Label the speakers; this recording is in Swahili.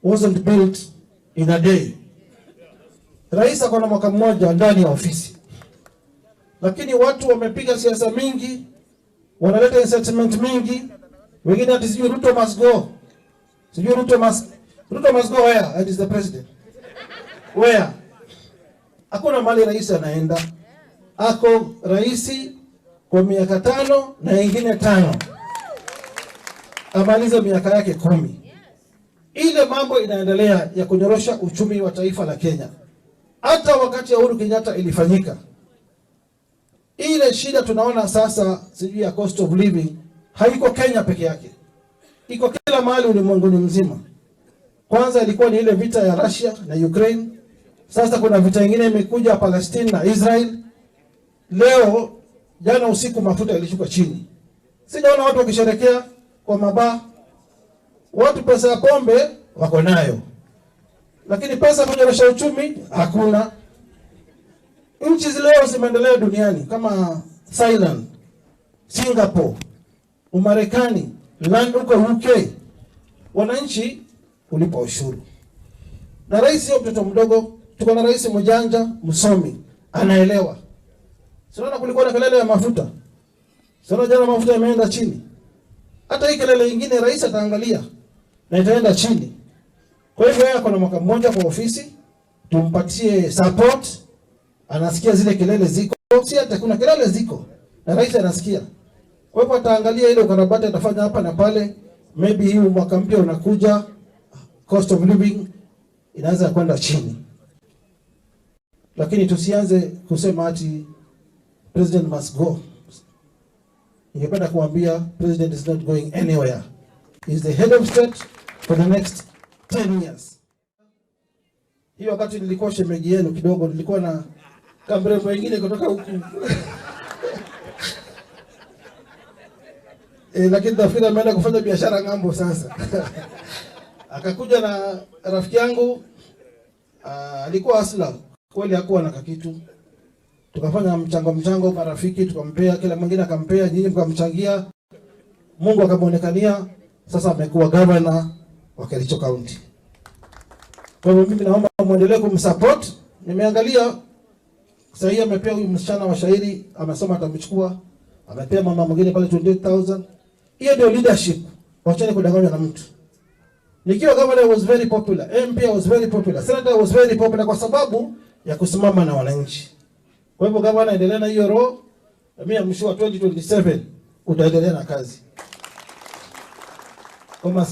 Speaker 1: wasn't built in a day. Rais ako na mwaka mmoja ndani ya ofisi, lakini watu wamepiga siasa mingi, wanaleta incitement mingi, wengine ati sijui Ruto must go, sijui Ruto must go where? And is the president where? Hakuna mali rais anaenda. Ako raisi kwa miaka 5 na ingine 5, amalize miaka yake 10. Ile mambo inaendelea ya kunyorosha uchumi wa taifa la Kenya. Hata wakati ya Uhuru Kenyatta ilifanyika. Ile shida tunaona sasa sijui ya cost of living haiko Kenya peke yake, iko kila mahali ulimwenguni mzima. Kwanza ilikuwa ni ile vita ya Russia na Ukraine. Sasa kuna vita nyingine imekuja Palestine na Israel. Leo jana usiku mafuta ilishuka chini. Sijaona watu wakisherekea kwa mabaa. Watu pesa ya pombe wako nayo, lakini pesa kunyorosha uchumi hakuna. Nchi leo zimeendelea duniani kama Thailand, Singapore, Umarekani, huko UK, wananchi ulipa ushuru. Na rais sio mtoto mdogo, tuko na rais mjanja, msomi, anaelewa. Sio kulikuwa na kelele ya mafuta. Sio jana mafuta yameenda chini. Hata hii kelele nyingine rais ataangalia na itaenda chini. Kwa hivyo yeye kuna mwaka mmoja kwa ofisi, tumpatie support. Anasikia zile kelele ziko, si hata kuna kelele ziko na rais anasikia. Kwa hivyo ataangalia ile ukarabati atafanya hapa na pale. Maybe hii mwaka mpya unakuja, cost of living inaanza kwenda chini. Lakini tusianze kusema ati president must go. Ningependa kuambia president is not going anywhere. He is the head of state for the next 10 years. Hiyo wakati nilikuwa shemeji yenu kidogo, nilikuwa na kambrembo wengine kutoka huku. Lakini nafikiri ameenda kufanya biashara ngambo sasa. Akakuja na rafiki yangu, alikuwa asla, kweli hakuwa na kitu. Tukafanya mchango marafiki, tukampea, kila mwingine akampea, nyinyi mkamchangia. Mungu akamuonekania, sasa amekuwa governor wa Kericho County. Kwa hivyo mimi naomba muendelee kumsupport. Nimeangalia sasa hivi amepea huyu msichana wa shairi, amesoma atamchukua, amepea mama mwingine pale 28,000. Hiyo ndio leadership. Wacheni kudanganywa na mtu. Nikiwa governor was very popular, MP was very popular, senator was very popular kwa sababu ya kusimama na wananchi. Kwa hivyo governor endelea na hiyo roho. Mimi amshua 2027 utaendelea na kazi. Kama